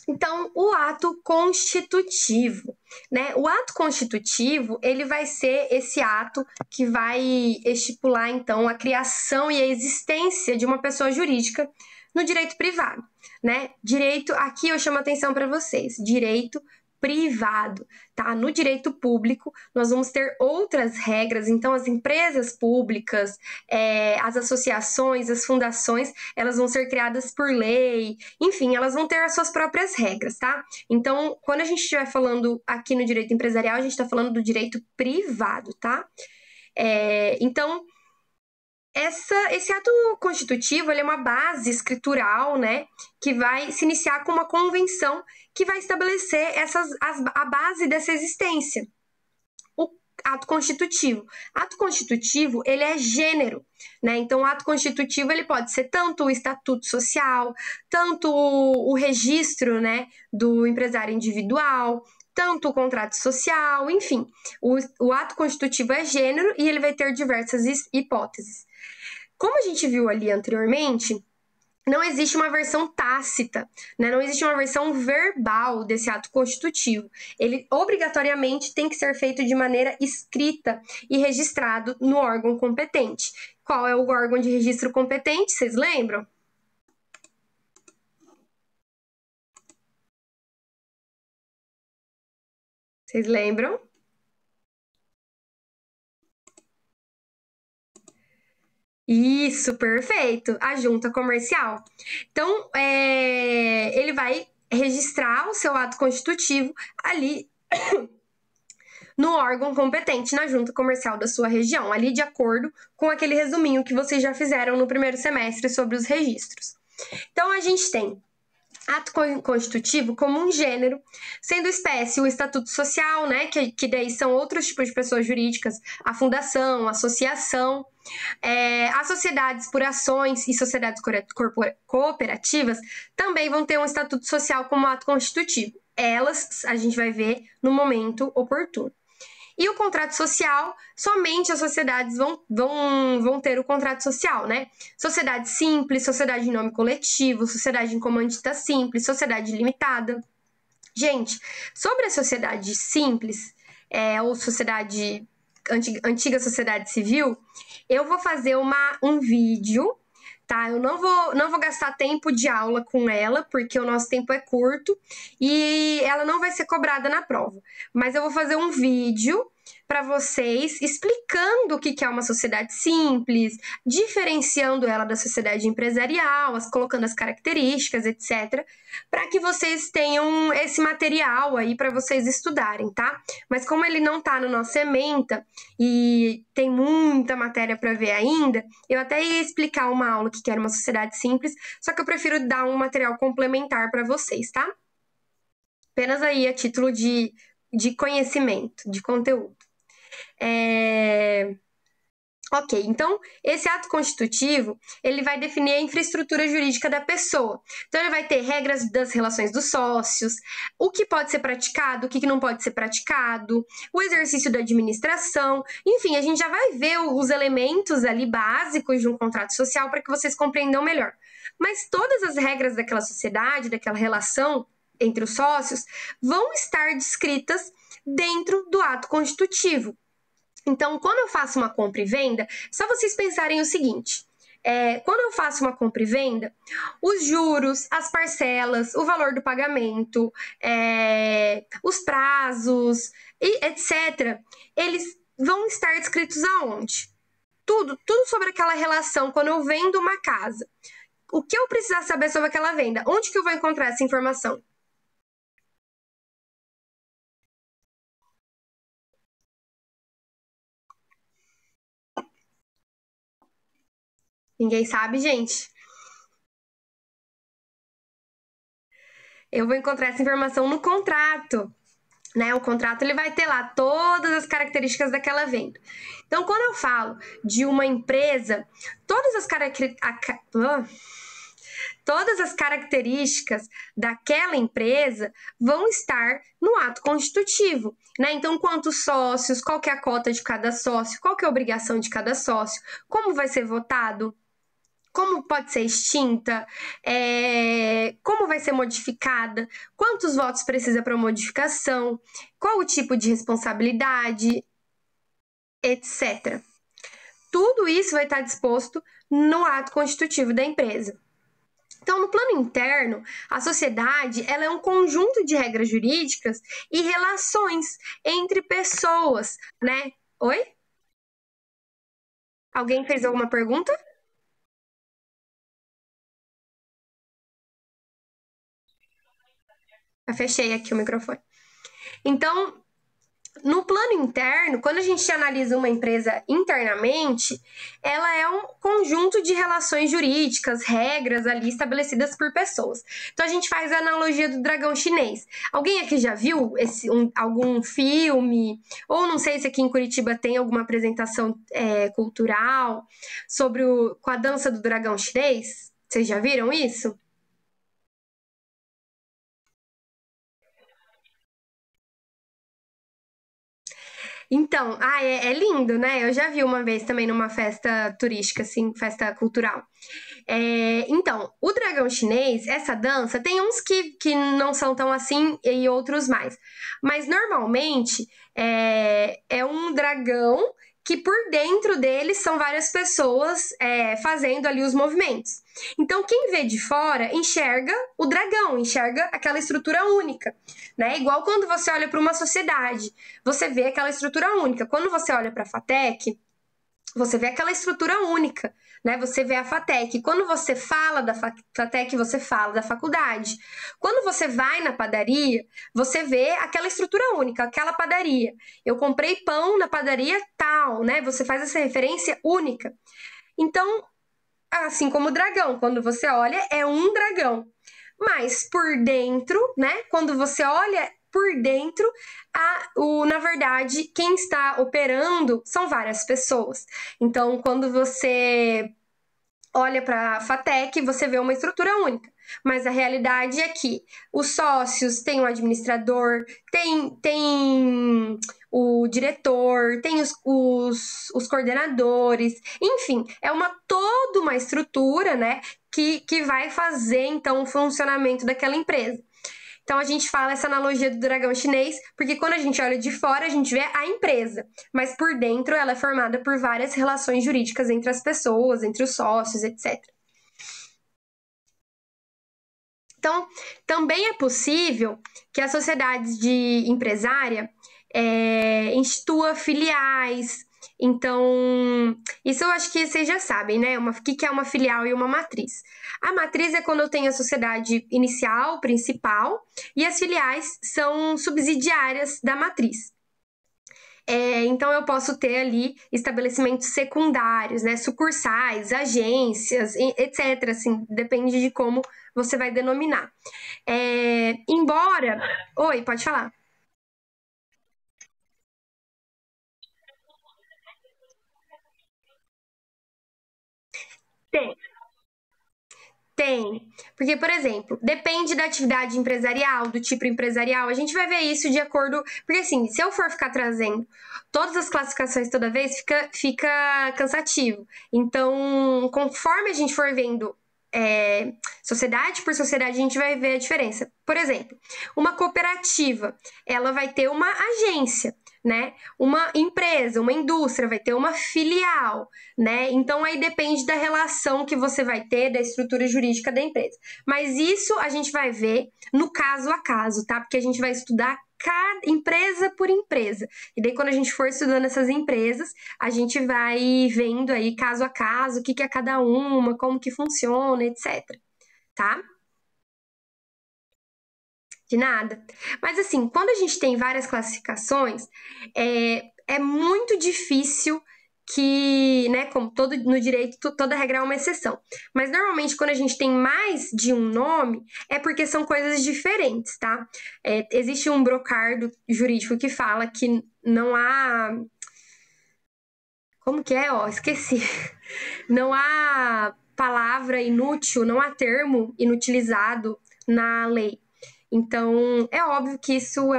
Então, o ato constitutivo, né? O ato constitutivo, ele vai ser esse ato que vai estipular, então, a criação e a existência de uma pessoa jurídica no direito privado, né? Direito, aqui eu chamo a atenção para vocês, direito privado, tá? No direito público, nós vamos ter outras regras, então as empresas públicas, as associações, as fundações, elas vão ser criadas por lei, enfim, elas vão ter as suas próprias regras, tá? Então, quando a gente estiver falando aqui no direito empresarial, a gente está falando do direito privado, tá? Então, esse ato constitutivo ele é uma base escritural, né, que vai se iniciar com uma convenção que vai estabelecer a base dessa existência. O ato constitutivo. Ato constitutivo, ele é gênero, né? Então, o ato constitutivo, ele pode ser tanto o estatuto social, tanto o registro, né, do empresário individual, tanto o contrato social, enfim. O ato constitutivo é gênero e ele vai ter diversas hipóteses. Como a gente viu ali anteriormente, não existe uma versão tácita, né? Não existe uma versão verbal desse ato constitutivo. Ele obrigatoriamente tem que ser feito de maneira escrita e registrado no órgão competente. Qual é o órgão de registro competente? Vocês lembram? Vocês lembram? Isso, perfeito. A junta comercial. Então, ele vai registrar o seu ato constitutivo ali no órgão competente, na junta comercial da sua região, ali de acordo com aquele resuminho que vocês já fizeram no primeiro semestre sobre os registros. Então, a gente tem ato constitutivo como um gênero, sendo espécie o estatuto social, né, que daí são outros tipos de pessoas jurídicas, a fundação, a associação, as sociedades por ações e sociedades cooperativas também vão ter um estatuto social como ato constitutivo. Elas a gente vai ver no momento oportuno. E o contrato social, somente as sociedades vão ter o contrato social, né? Sociedade simples, sociedade em nome coletivo, sociedade em comandita simples, sociedade limitada. Gente, sobre a sociedade simples, ou sociedade, antiga sociedade civil, eu vou fazer um vídeo, tá? Eu não vou gastar tempo de aula com ela, porque o nosso tempo é curto e ela não vai ser cobrada na prova. Mas eu vou fazer um vídeo para vocês explicando o que é uma sociedade simples, diferenciando ela da sociedade empresarial, colocando as características, etc., para que vocês tenham esse material aí para vocês estudarem, tá? Mas como ele não tá no nosso ementa e tem muita matéria para ver ainda, eu até ia explicar uma aula que era uma sociedade simples, só que eu prefiro dar um material complementar para vocês, tá? Apenas aí a título de conhecimento, de conteúdo. Ok, então esse ato constitutivo, ele vai definir a infraestrutura jurídica da pessoa. Então ele vai ter regras das relações dos sócios, o que pode ser praticado, o que não pode ser praticado, o exercício da administração, enfim, a gente já vai ver os elementos ali básicos de um contrato social para que vocês compreendam melhor. Mas todas as regras daquela sociedade, daquela relação entre os sócios, vão estar descritas dentro do ato constitutivo. Então, quando eu faço uma compra e venda, só vocês pensarem o seguinte: quando eu faço uma compra e venda, os juros, as parcelas, o valor do pagamento, os prazos, etc., eles vão estar descritos aonde? Tudo sobre aquela relação quando eu vendo uma casa. O que eu precisar saber sobre aquela venda? Onde que eu vou encontrar essa informação? Ninguém sabe, gente? Eu vou encontrar essa informação no contrato, né? O contrato ele vai ter lá todas as características daquela venda. Então, quando eu falo de uma empresa, todas as características daquela empresa vão estar no ato constitutivo, né? Então, quantos sócios, qual que é a cota de cada sócio, qual que é a obrigação de cada sócio, como vai ser votado, como pode ser extinta, como vai ser modificada, quantos votos precisa para modificação, qual o tipo de responsabilidade, etc. Tudo isso vai estar disposto no ato constitutivo da empresa. Então, no plano interno, a sociedade ela é um conjunto de regras jurídicas e relações entre pessoas, né? Oi? Alguém fez alguma pergunta? Eu fechei aqui o microfone. Então, no plano interno, quando a gente analisa uma empresa internamente, ela é um conjunto de relações jurídicas, regras ali estabelecidas por pessoas. Então a gente faz a analogia do dragão chinês. Alguém aqui já viu algum filme? Ou não sei se aqui em Curitiba tem alguma apresentação cultural sobre com a dança do dragão chinês? Vocês já viram isso? Então, é lindo, né? Eu já vi uma vez também numa festa turística, assim, festa cultural. Então, o dragão chinês, essa dança, tem uns que não são tão assim e outros mais. Mas normalmente é um dragão que por dentro dele são várias pessoas fazendo ali os movimentos. Então, quem vê de fora enxerga o dragão, enxerga aquela estrutura única, né? Igual quando você olha para uma sociedade, você vê aquela estrutura única. Quando você olha para a FATEC, você vê aquela estrutura única, né? Você vê a FATEC. Quando você fala da FATEC, você fala da faculdade. Quando você vai na padaria, você vê aquela estrutura única, aquela padaria. Eu comprei pão na padaria tal, né? Você faz essa referência única. Então, assim como o dragão, quando você olha, é um dragão. Mas por dentro, né? Quando você olha por dentro, na verdade, quem está operando são várias pessoas. Então, quando você olha para a FATEC, você vê uma estrutura única. Mas a realidade é que os sócios têm o administrador, tem o diretor, tem os coordenadores, enfim, é toda uma estrutura, né, que vai fazer então o funcionamento daquela empresa. Então a gente fala essa analogia do dragão chinês, porque quando a gente olha de fora, a gente vê a empresa, mas por dentro ela é formada por várias relações jurídicas entre as pessoas, entre os sócios, etc. Então, também é possível que as sociedades de empresária institua filiais. Então, isso eu acho que vocês já sabem, né? O que é uma filial e uma matriz? A matriz é quando eu tenho a sociedade inicial, principal, e as filiais são subsidiárias da matriz. Então, eu posso ter ali estabelecimentos secundários, né? Sucursais, agências, etc. Assim, depende de como você vai denominar. Embora. Oi, pode falar. Tem. Tem. Porque, por exemplo, depende da atividade empresarial, do tipo empresarial, a gente vai ver isso de acordo. Porque, assim, se eu for ficar trazendo todas as classificações toda vez, fica cansativo. Então, conforme a gente for vendo sociedade por sociedade, a gente vai ver a diferença. Por exemplo, uma cooperativa, ela vai ter uma agência, né? Uma empresa, uma indústria vai ter uma filial, né? Então aí depende da relação que você vai ter, da estrutura jurídica da empresa. Mas isso a gente vai ver no caso a caso, tá? Porque a gente vai estudar cada empresa por empresa. E daí, quando a gente for estudando essas empresas, a gente vai vendo aí caso a caso, o que é cada uma, como que funciona, etc. Tá? De nada. Mas assim, quando a gente tem várias classificações, é muito difícil que, né, como todo no direito, toda regra é uma exceção. Mas normalmente quando a gente tem mais de um nome, é porque são coisas diferentes, tá? Existe um brocardo jurídico que fala que não há. Como que é? Ó, esqueci. Não há palavra inútil, não há termo inutilizado na lei. Então, é óbvio que isso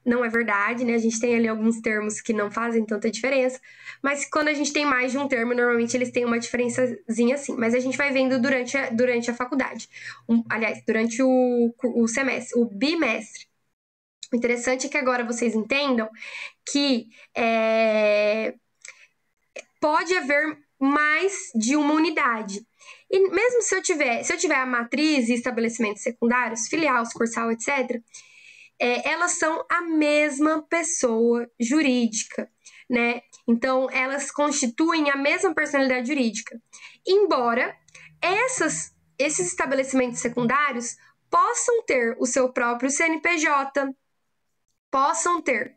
não é verdade, né? A gente tem ali alguns termos que não fazem tanta diferença, mas quando a gente tem mais de um termo, normalmente eles têm uma diferençazinha assim. Mas a gente vai vendo durante a faculdade. Aliás, durante o semestre, o bimestre. O interessante é que agora vocês entendam que pode haver mais de uma unidade. E mesmo se eu tiver a matriz e estabelecimentos secundários, filial, sucursal, etc., elas são a mesma pessoa jurídica, né? Então, elas constituem a mesma personalidade jurídica. Embora esses estabelecimentos secundários possam ter o seu próprio CNPJ, possam ter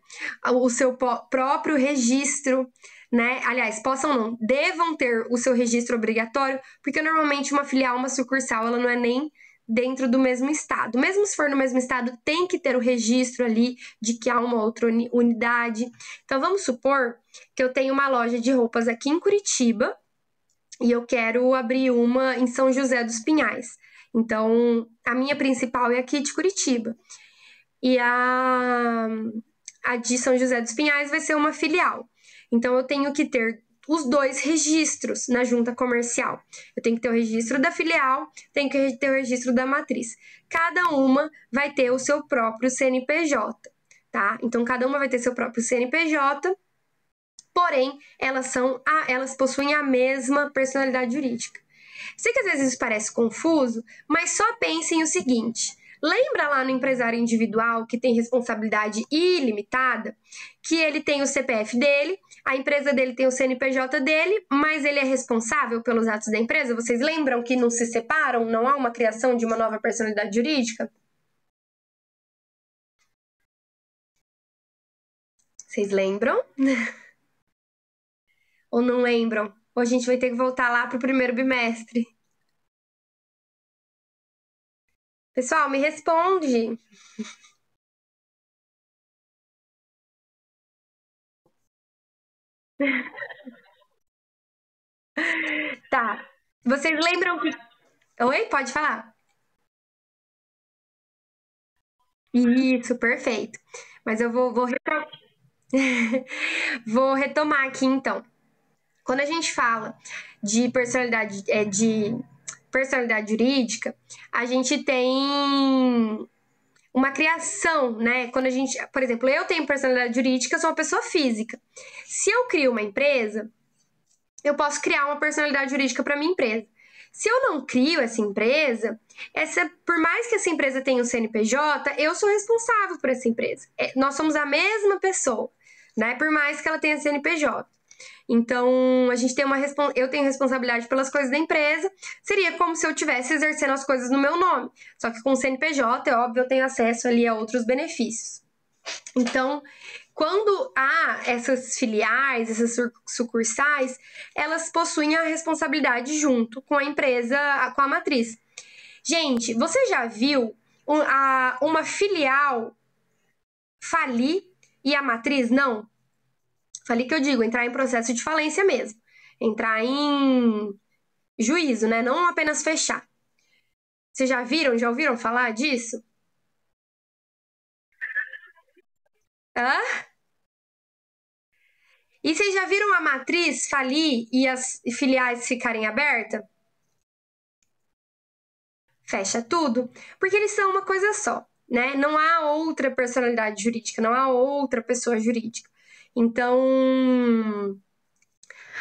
o seu próprio registro, né? Aliás, possam não, devam ter o seu registro obrigatório, porque normalmente uma filial, uma sucursal, ela não é nem dentro do mesmo estado. Mesmo se for no mesmo estado, tem que ter o registro ali de que há uma outra unidade. Então, vamos supor que eu tenho uma loja de roupas aqui em Curitiba e eu quero abrir uma em São José dos Pinhais. Então, a minha principal é aqui de Curitiba. E a de São José dos Pinhais vai ser uma filial. Então, eu tenho que ter os dois registros na junta comercial. Eu tenho que ter o registro da filial, tenho que ter o registro da matriz. Cada uma vai ter o seu próprio CNPJ, tá? Então, cada uma vai ter seu próprio CNPJ, porém, elas possuem a mesma personalidade jurídica. Sei que às vezes isso parece confuso, mas só pensem o seguinte: lembra lá no empresário individual que tem responsabilidade ilimitada, que ele tem o CPF dele, a empresa dele tem o CNPJ dele, mas ele é responsável pelos atos da empresa? Vocês lembram que não se separam? Não há uma criação de uma nova personalidade jurídica? Vocês lembram? Ou não lembram? Ou a gente vai ter que voltar lá para o primeiro bimestre? Pessoal, me responde. Tá. Vocês lembram que. Oi? Pode falar. Isso, perfeito. Mas eu vou retomar aqui então. Quando a gente fala de personalidade jurídica, a gente tem uma criação, né? Quando a gente, por exemplo, eu tenho personalidade jurídica, sou uma pessoa física. Se eu crio uma empresa, eu posso criar uma personalidade jurídica para minha empresa. Se eu não crio essa empresa, por mais que essa empresa tenha um CNPJ, eu sou responsável por essa empresa. Nós somos a mesma pessoa, né? Por mais que ela tenha CNPJ. Então, eu tenho responsabilidade pelas coisas da empresa. Seria como se eu estivesse exercendo as coisas no meu nome. Só que com o CNPJ, é óbvio, eu tenho acesso ali a outros benefícios. Então, quando há essas filiais, essas sucursais, elas possuem a responsabilidade junto com a empresa, com a matriz. Gente, você já viu uma filial falir e a matriz não? Falir que eu digo, entrar em processo de falência mesmo. Entrar em juízo, né? Não apenas fechar. Vocês já ouviram falar disso? Hã? E vocês já viram a matriz falir e as filiais ficarem abertas? Fecha tudo, porque eles são uma coisa só, né? Não há outra personalidade jurídica, não há outra pessoa jurídica. Então,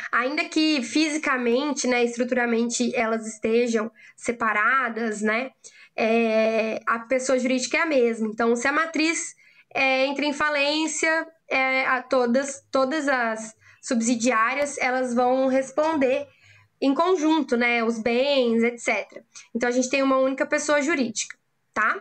ainda que fisicamente, né, estruturalmente elas estejam separadas, né, a pessoa jurídica é a mesma. Então, se a matriz entra em falência, todas as subsidiárias elas vão responder em conjunto, né, os bens, etc. Então, a gente tem uma única pessoa jurídica, tá?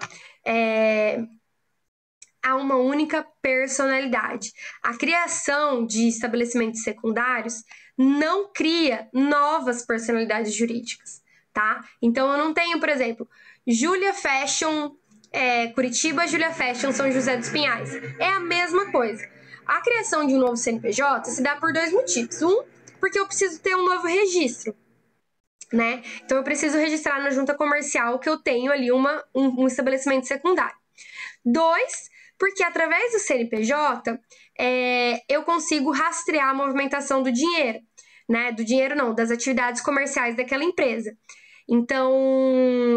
Há uma única personalidade. A criação de estabelecimentos secundários não cria novas personalidades jurídicas, tá? Então, eu não tenho, por exemplo, Julia Fashion Curitiba, Julia Fashion São José dos Pinhais. É a mesma coisa. A criação de um novo CNPJ se dá por dois motivos. Um, porque eu preciso ter um novo registro, né? Então, eu preciso registrar na junta comercial que eu tenho ali um estabelecimento secundário. Dois, Porque através do CNPJ, eu consigo rastrear a movimentação do dinheiro, né? Do dinheiro não, das atividades comerciais daquela empresa. Então,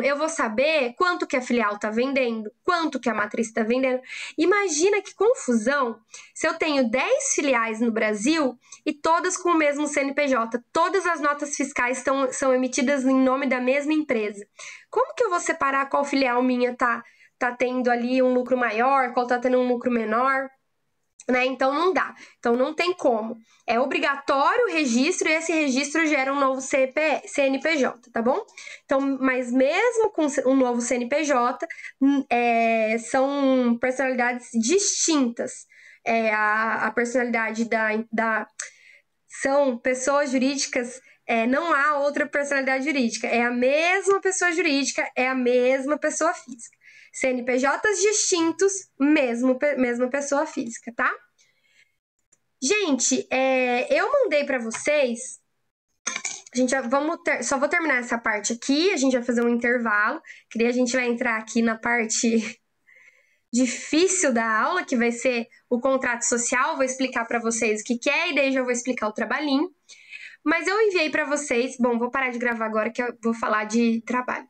eu vou saber quanto que a filial está vendendo, quanto que a matriz está vendendo. Imagina que confusão se eu tenho 10 filiais no Brasil e todas com o mesmo CNPJ. Todas as notas fiscais são emitidas em nome da mesma empresa. Como que eu vou separar qual filial minha tá tendo ali um lucro maior, qual tá tendo um lucro menor? Né? Então não dá. Então não tem como. É obrigatório o registro e esse registro gera um novo CNPJ, tá bom? Então, mas mesmo com um novo CNPJ, são personalidades distintas. A personalidade são pessoas jurídicas, não há outra personalidade jurídica. É a mesma pessoa jurídica, é a mesma pessoa física. CNPJs distintos, mesma pessoa física, tá? Gente, eu mandei para vocês. Só vou terminar essa parte aqui. A gente vai fazer um intervalo. Que daí a gente vai entrar aqui na parte difícil da aula, que vai ser o contrato social. Vou explicar para vocês o que é e daí já vou explicar o trabalhinho. Mas eu enviei para vocês. Bom, vou parar de gravar agora que eu vou falar de trabalho.